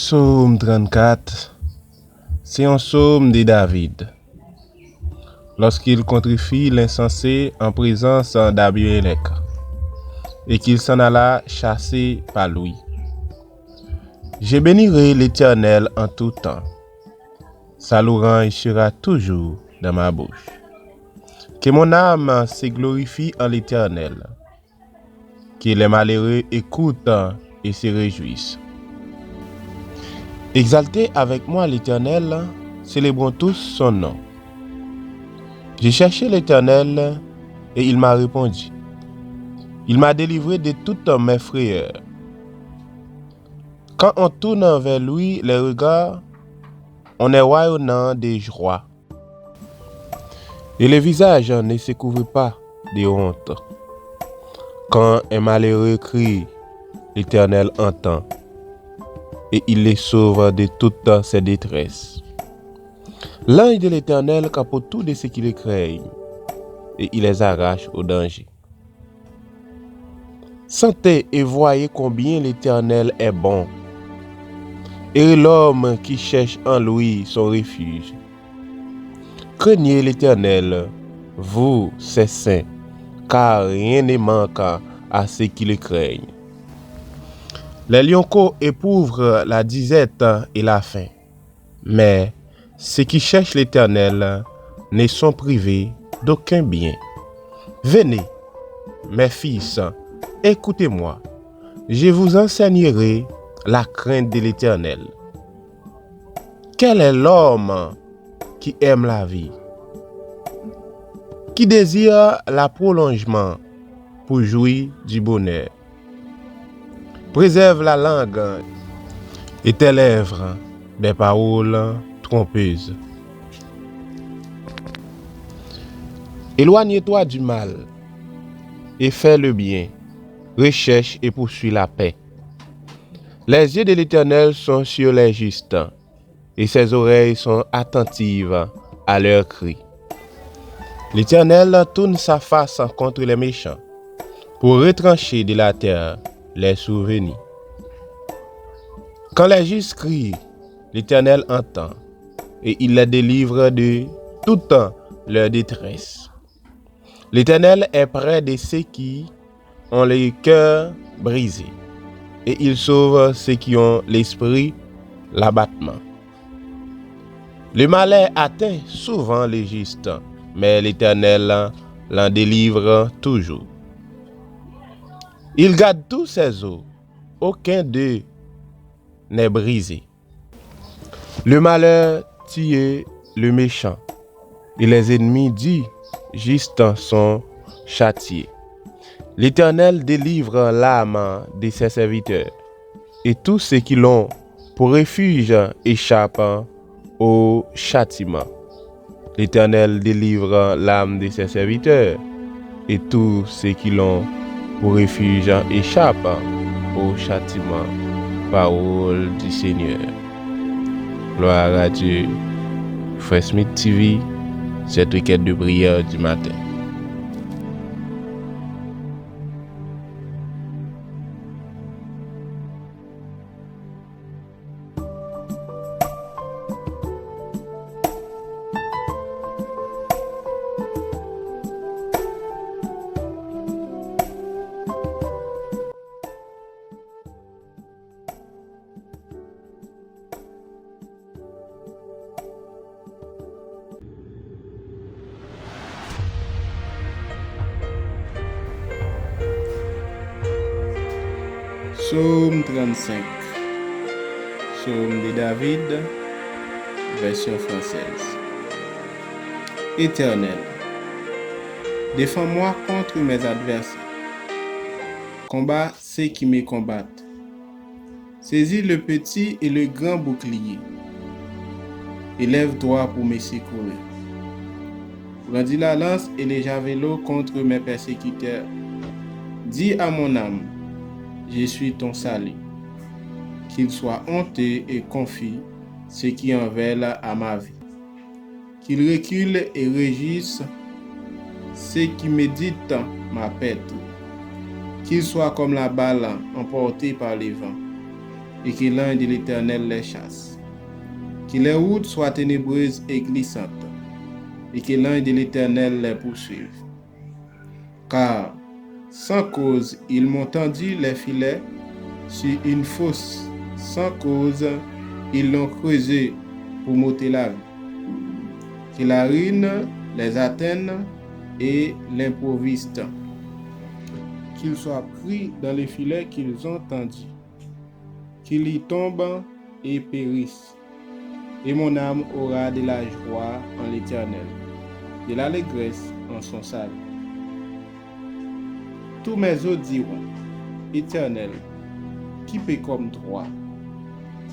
Psaume 34, c'est un psaume de David, lorsqu'il contrifie l'insensé en présence d'Abimelech, et qu'il s'en alla chasser par lui. Je bénirai l'Éternel en tout temps, sa louange sera toujours dans ma bouche. Que mon âme se glorifie en l'Éternel, que les malheureux écoutent et se réjouissent. Exaltez avec moi l'Éternel, célébrons tous son nom. J'ai cherché l'Éternel et il m'a répondu. Il m'a délivré de toutes mes frayeurs. Quand on tourne vers lui les regards, on est rayonnant de joie. Et le visage ne se couvre pas de honte. Quand un malheureux crie, l'Éternel entend, et il les sauve de toutes ses détresses. L'ange de l'Éternel capote tout de ce qui les craignent, et il les arrache au danger. Sentez et voyez combien l'Éternel est bon, et l'homme qui cherche en lui son refuge. Craignez l'Éternel, vous, ses saints, car rien ne manque à ceux qui le craignent. Les lionceaux éprouvent la disette et la faim, mais ceux qui cherchent l'Éternel ne sont privés d'aucun bien. Venez, mes fils, écoutez-moi, je vous enseignerai la crainte de l'Éternel. Quel est l'homme qui aime la vie, qui désire le prolongement pour jouir du bonheur? Préserve la langue et tes lèvres des paroles trompeuses. Éloigne-toi du mal et fais le bien. Recherche et poursuis la paix. Les yeux de l'Éternel sont sur les justes et ses oreilles sont attentives à leurs cris. L'Éternel tourne sa face contre les méchants pour retrancher de la terre les souvenirs. Quand les justes crient, l'Éternel entend et il les délivre de toute leur détresse. L'Éternel est près de ceux qui ont le cœur brisé et il sauve ceux qui ont l'esprit l'abattement. Le malheur atteint souvent les justes, mais l'Éternel l'en délivre toujours. Il garde tous ses os, aucun d'eux n'est brisé. Le malheur tue le méchant, et les ennemis du juste sont châtiés. L'Éternel délivre l'âme de ses serviteurs, et tous ceux qui l'ont pour refuge échappent au châtiment. L'Éternel délivre l'âme de ses serviteurs, et tous ceux qui l'ont pour refuge échappent au châtiment. Parole du Seigneur. Gloire à Dieu. Frère Smith TV, cette requête de prière du matin. Psaume 35, Psaume de David, version française. Éternel, défends-moi contre mes adversaires. Combat ceux qui me combattent. Saisis le petit et le grand bouclier. Élève-toi pour me secourir. Brandis la lance et les javelots contre mes persécuteurs. Dis à mon âme, je suis ton salut. Qu'il soit honteux et confus ceux qui en veulent à ma vie. Qu'il recule et réjouisse ceux qui méditent ma perte. Qu'il soit comme la balle emportée par les vents et que l'ange de l'Éternel les chasse. Que les routes soient ténébreuses et glissantes, et que l'ange de l'Éternel les poursuive. Car, sans cause, ils m'ont tendu les filets sur une fosse. Sans cause, ils l'ont creusé pour m'ôter la vie. Que la ruine les atteigne et l'improviste. Qu'ils soient pris dans les filets qu'ils ont tendus. Qu'ils y tombent et périssent. Et mon âme aura de la joie en l'Éternel, de l'allégresse en son salut. Tous mes os diront, Éternel, qui peut comme toi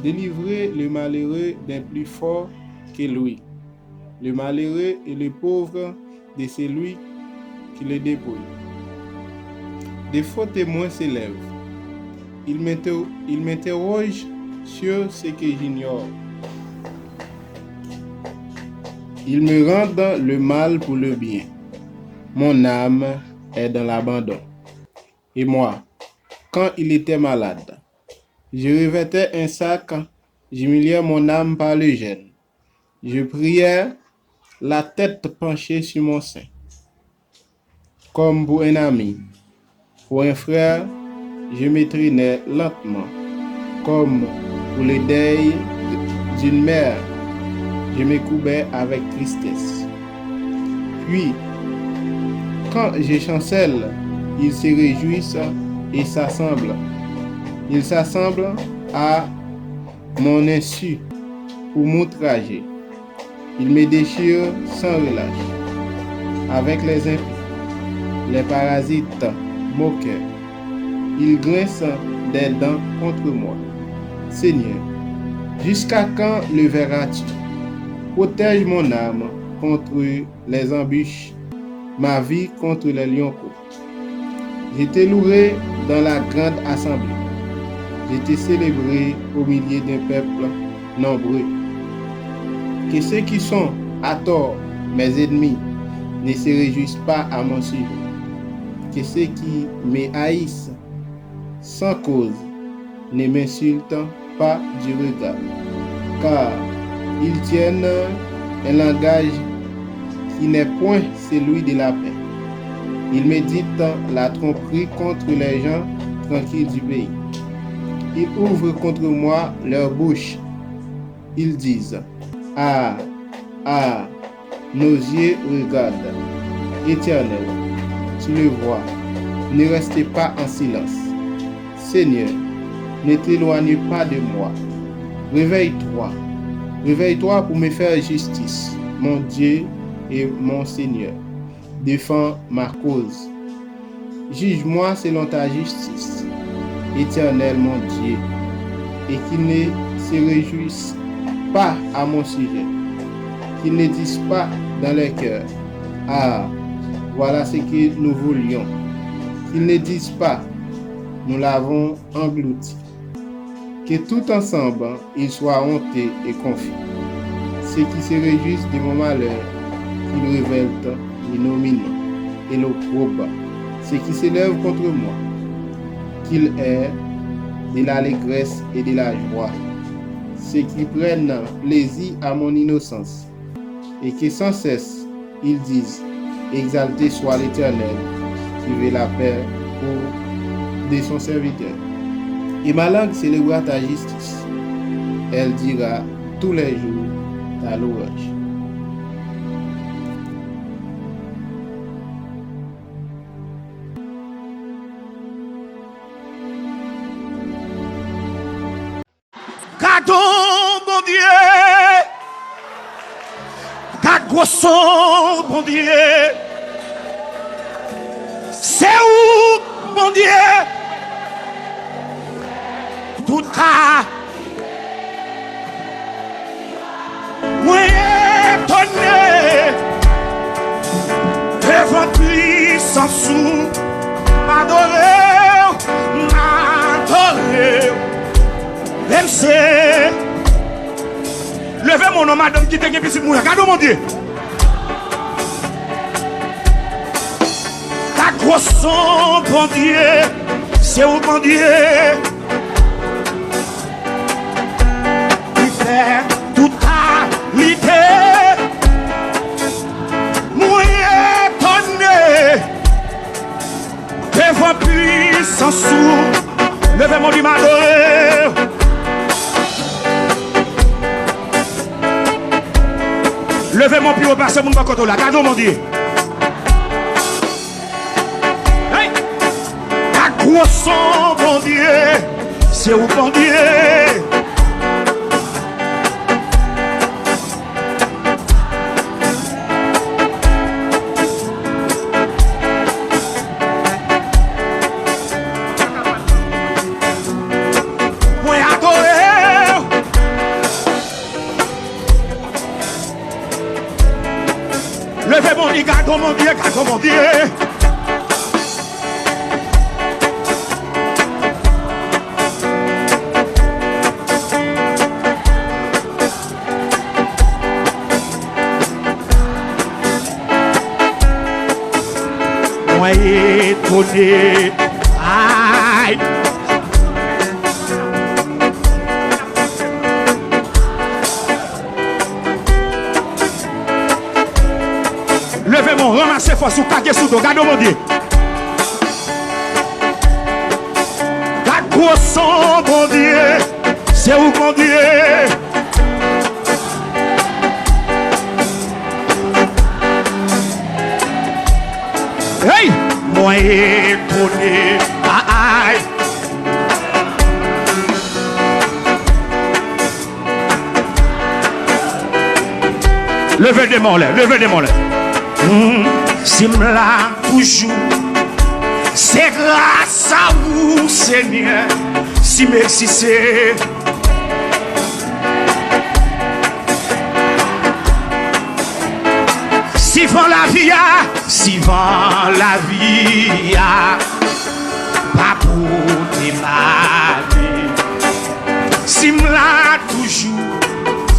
délivrer le malheureux d'un plus fort que lui, le malheureux et le pauvre de celui qui le dépouille. Des faux témoins s'élèvent. Ils m'interrogent sur ce que j'ignore. Ils me rendent le mal pour le bien. Mon âme est dans l'abandon. Et moi, quand il était malade, je revêtais un sac, j'humiliais mon âme par le gêne. Je priais, la tête penchée sur mon sein. Comme pour un ami, pour un frère, je me traînais lentement. Comme pour le deuil d'une mère, je me courbais avec tristesse. Puis, quand je chancelle, ils se réjouissent et s'assemblent. Ils s'assemblent à mon insu pour m'outrager. Ils me déchirent sans relâche. Avec les impies, les parasites moqueurs, ils grincent des dents contre moi. Seigneur, jusqu'à quand le verras-tu? Protège mon âme contre les embûches, ma vie contre les lions courts. Je t'ai loué dans la grande assemblée. Je t'ai célébré au milieu d'un peuple nombreux. Que ceux qui sont à tort mes ennemis ne se réjouissent pas à mon sujet. Que ceux qui me haïssent sans cause ne m'insultent pas du regard. Car ils tiennent un langage qui n'est point celui de la paix. Ils méditent la tromperie contre les gens tranquilles du pays. Ils ouvrent contre moi leur bouche. Ils disent, ah, ah, nos yeux regardent. Éternel, tu le vois, ne restez pas en silence. Seigneur, ne t'éloigne pas de moi. Réveille-toi. Réveille-toi pour me faire justice, mon Dieu et mon Seigneur. Défends ma cause. Juge-moi selon ta justice, Éternel mon Dieu, et qu'ils ne se réjouissent pas à mon sujet, qu'ils ne disent pas dans leur cœur, ah, voilà ce que nous voulions, qu'ils ne disent pas, nous l'avons englouti. Que tout ensemble, ils soient hontés et confus. Ceux qui se réjouissent de mon malheur, qu'ils révèlent l'ignominie et l'opprobre. Ceux qui s'élèvent contre moi, qu'ils aient de l'allégresse et de la joie. Ceux qui prennent plaisir à mon innocence, et que sans cesse ils disent, exalté soit l'Éternel, qui veut la paix pour de son serviteur. Et ma langue célébrera ta justice. Elle dira tous les jours ta louange. Gardons, bon Dieu, garde grosso, bon Dieu, c'est où, bon Dieu, tout cas, moi étonné, devant puissant sous, m'adorer, même c'est levez mon nom, madame qui te gué petit mourir. Regardez mon Dieu. Ta grosse son, bon Dieu, c'est où mon Dieu. totalité. Moi étonné devant puissance sous. Levez mon dit m'adorer. Levez mon pied au passé, mon bakoto là. Gardons mon Dieu. Hey! Ta gros son, bon Dieu. C'est où, bon Dieu? Moi adoré. Levez mon Dieu, gardons mon Dieu, gardons mon Dieu. Moi étonné, aïe. Levez mon, ramassez force sous kage sous dos, gardons mon Dieu. La grosse bon Dieu, c'est où mon Dieu? Hey! Moi étonné, aïe. Levez des mains là, levez des mains là. Simla toujours. C'est grâce à vous, Seigneur. Si merci c'est. Si vent la vie, si vent la vie, pas pour démarrer. Simla toujours.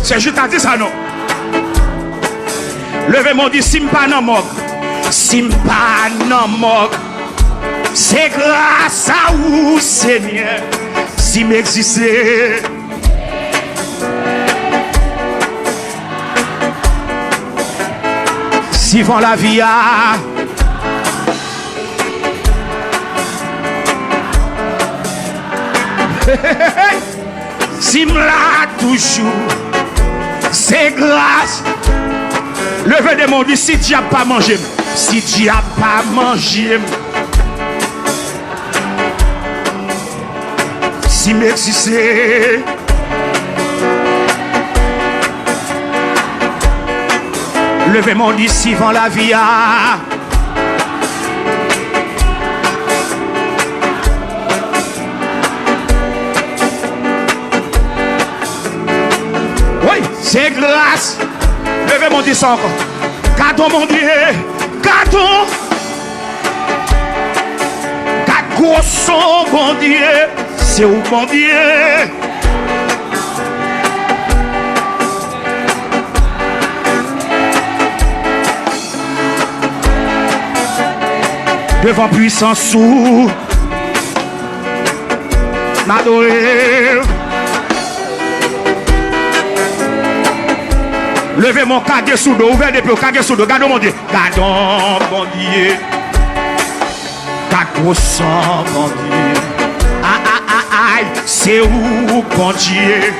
C'est juste à dire ça non. Levez mon dit simpa nan mok. Simpa nan mok. C'est grâce à vous, Seigneur. Si m'existait. Si vent la vie a. Si m'la toujours. C'est grâce. Levez des mots, dit si tu n'as pas mangé, si tu n'as pas mangé, si m'existait, levez mon dit si vent la vie a. Oui, c'est grâce. Levez mon Dieu ça encore. Gardons mon Dieu. Gardons. Gardons son bon Dieu. C'est où bon Dieu. Devant puissance sous. M'adorer. Levez mon kage sous dos, ouvrez des pieds, kage sous dos, gardons mon Dieu. Gardons mon Dieu. Gardons son bon Dieu. Aïe, c'est où bon Dieu.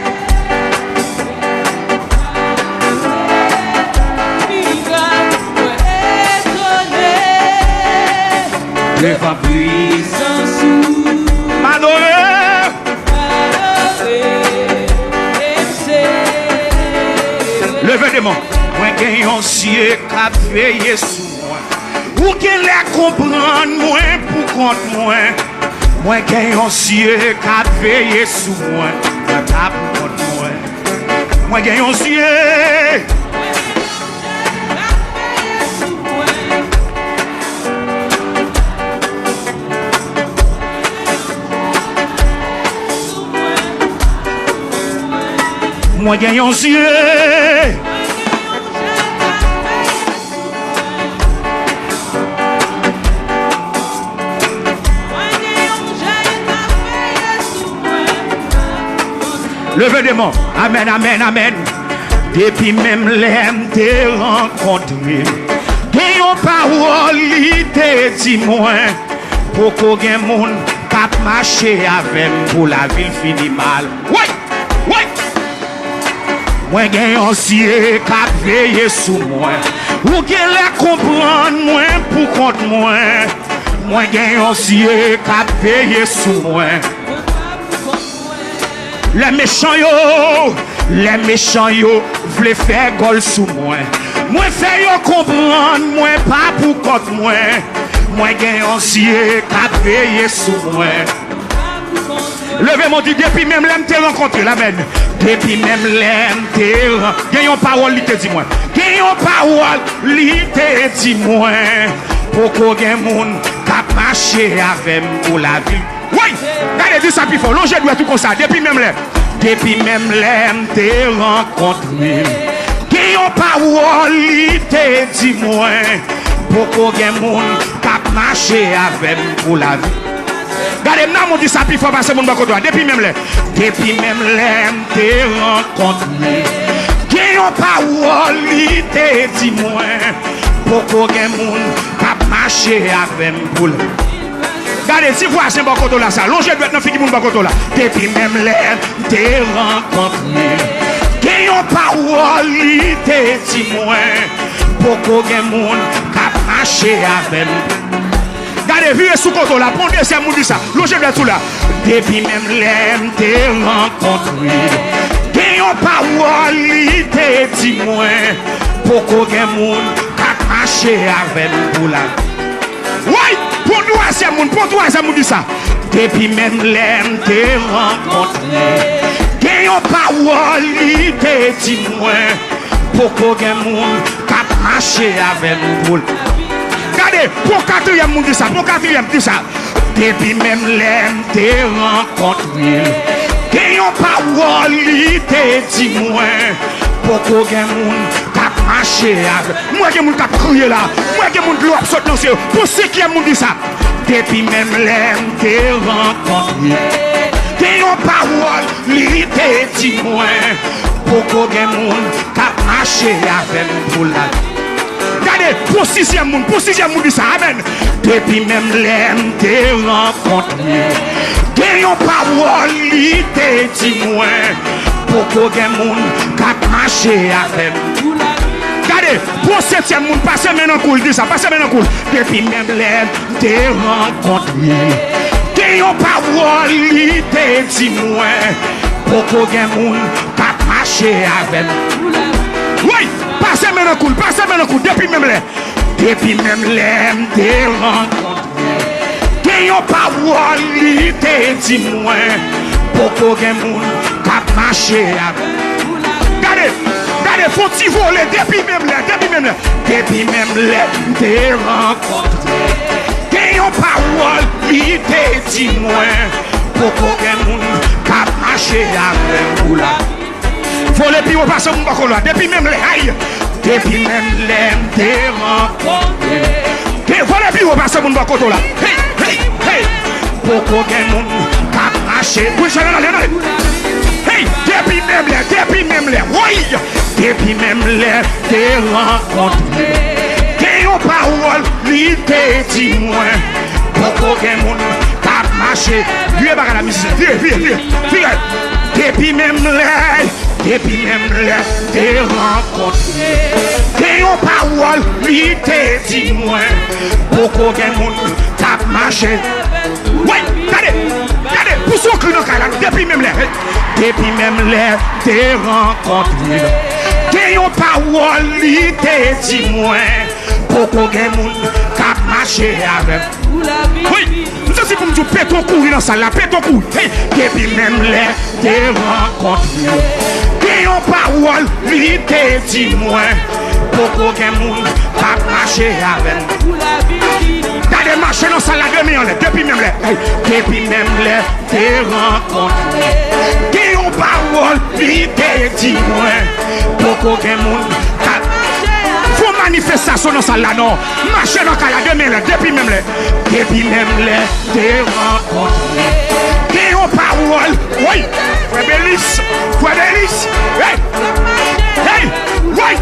Devant puissance sous. M'adorer. Levez des mains. Moi, j'ai un ciel qui a veillé sur moi. Ou qui les comprendre, moi, pour compte moi. Moi, j'ai un ciel qui a veillé sur moi. Pas pour compte moi. Moi, j'ai un ciel. Moi, j'ai un ciel. Levez des mains. Amen, amen, amen. Depuis même l'aime te rencontrer. Et yon parole li te dit moi. Pour qu'on ait monde cap marcher avec pour la ville fini mal. Oui, oui. Moi gen yon siye cap veiller sous moi. Ou gen la comprendre moi pour compte moi. Moi gen yon siye cap veiller sous moi. Les méchants yo vle faire gol sous moi. Moi fait yo comprendre moi pas pour compte moi. Moi gen yon siye cap veiller sous moi. Levez mon dit depuis même l'aime te rencontré la veine. Depuis même l'aime te rencontré. Gen yon parole li te dit moi. Gen yon parole li te dit moi. Pourquoi gen moun cap marcher avec pour la vie. Oui, regardez dit ça plus fort. L'on doit tout comme ça. Depuis même l'aime te rencontré. Gen yon parole li te dit moi. Pourquoi gen moun cap marcher avec pour la vie. Regardez, maintenant, on dit ça, puis il faut passer mon bakoto. Depuis même l'aime te rencontré. Qui yon parole, li te dit moi. Pourquoi gen moun kap marcher avec m'poule. Regardez, si vous avez un bakoto là, ça, longez doit être dans fiki moun bakoto là. Depuis même l'aime te rencontré. Qui yon parole, li te dit moi. Pourquoi gen moun kap marcher avec m'poule. Regardez, vu sous côté là, pour deuxième monde ça. Logez bien tout là. Depuis même l'aime te rencontré. Qui yon parole li te dit moi. Pourquoi gen moun kap marcher avec pour la. Oui, pour troisième monde ça. Depuis même l'aime te rencontré. Qui yon parole li te dit moi. Pourquoi gen moun kap marcher avec pour la. Regardez, pour quatrième monde dit ça, pour quatrième dit ça. Depuis même l'aime te rencontré. Qui yon parole li te dit moi. Pourquoi gen moun kap marcher avec. Moi gen moun kap crier là. Moi gen moun l'op saute dans ciel. Pour cinquième monde dit ça. Depuis même l'aime te rencontré. Qui yon parole li te dit moi. Pourquoi gen moun kap marcher avec pour la. Regardez, pour sixième monde dit ça, amen. Depuis même l'aime te rencontré. Qui yon parole li te dit moi. Pourquoi gen moun kap marcher avec. Regardez, pour septième monde, passez maintenant cool, dit ça, passez maintenant cool. Depuis même l'aime te rencontré. Qui yon parole li te dit moi. Pourquoi gen moun kap marcher avec. Oui, passez maintenant cool, depuis même l'aime te rencontré. Qui yon parole li te dit moi. Pourquoi gen moun kap marcher avec. Regardez, faut-il voler depuis même l'aime te rencontré. Qui yon parole li te dit moi. Pourquoi gen moun kap marcher avec pour la. Faut les puis on passe mon bako là. Depuis même l'aime te rencontré. Faut les puis on passe mon bako là. Hey. Pourquoi gen moun kap marcher. Oui, j'allais là. Hey, depuis même l'aime. Oui, depuis même l'aime te rencontré. Qui yon parole li te dit moi. Pourquoi gen moun kap marcher. Vieux baga la musique. Vieux. Depuis même l'aime te rencontré. Qui yon parole li te dit moi. Pourquoi gen moun kap marcher. Oui, regardez, pour son cri dans la depuis même l'aime te rencontré. Qui yon parole li te dit moi. Pourquoi gen moun kap marcher avec. Oui, ça c'est comme tu pètes ton couille dans ça là, pète ton couille. Hey, depuis même l'aime te rencontré. Qui yon parole li te dit moi. Pourquoi gen moun kap marcher avec. T'as des marchés dans ça là depuis même l'aime te rencontré. Qui yon parole li te dit moi. Pourquoi gen moun kap. Faut manifestation dans ça là non. Marcher dans ça là depuis même l'aime te rencontré. Qui yon parole. Oui, frère Béli. Delis, hey, hey, ouais,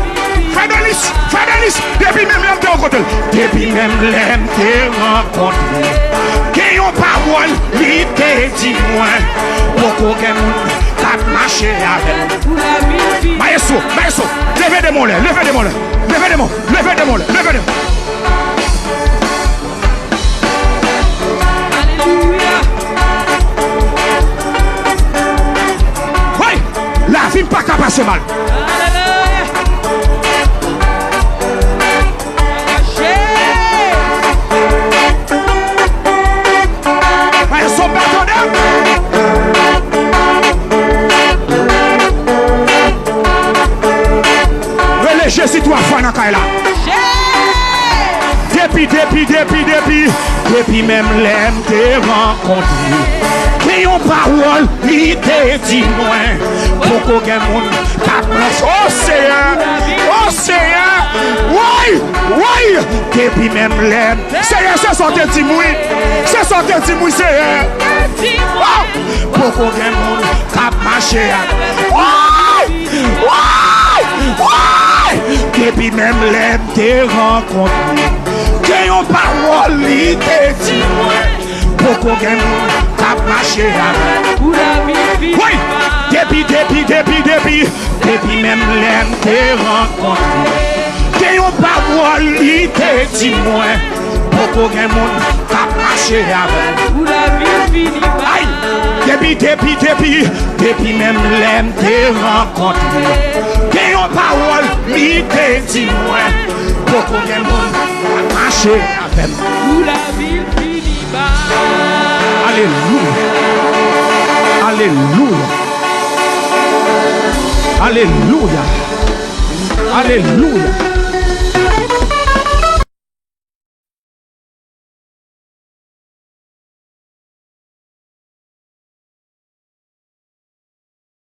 Frère Delis, depuis même l'aime te rencontre, depuis même l'aime te rencontre, qu'il y a une parole, lui te dit moi, pour qu'aucun monde tape marcher avec. Maestro, levez des mots là, levez des mots. Oui, la vie pas qu'à passer mal. Son partenaire. Relégez si toi foi dans Kaila. Depuis même l'aime te rencontré. Qui ont parole, il te dit moins. Pour qu'aucun monde t'apprenne. Oh Seigneur, oui. Depuis même l'aime. Seigneur, c'est son petit mouille. Seigneur. Pour qu'aucun monde tape marcher. Depuis même l'aime te rencontré. Qui ont parole, il te dit moins. Pour qu'aucun monde tape marcher. Oui, depuis même l'aime te rencontré. Qui ont parole, il te dit moins. Pour qu'aucun monde tape marcher. Aïe, depuis même l'aime te rencontré. Qui ont parole, il te dit moins. Pour qu'aucun monde tape marcher avec. Où la ville finit bas. Alléluia.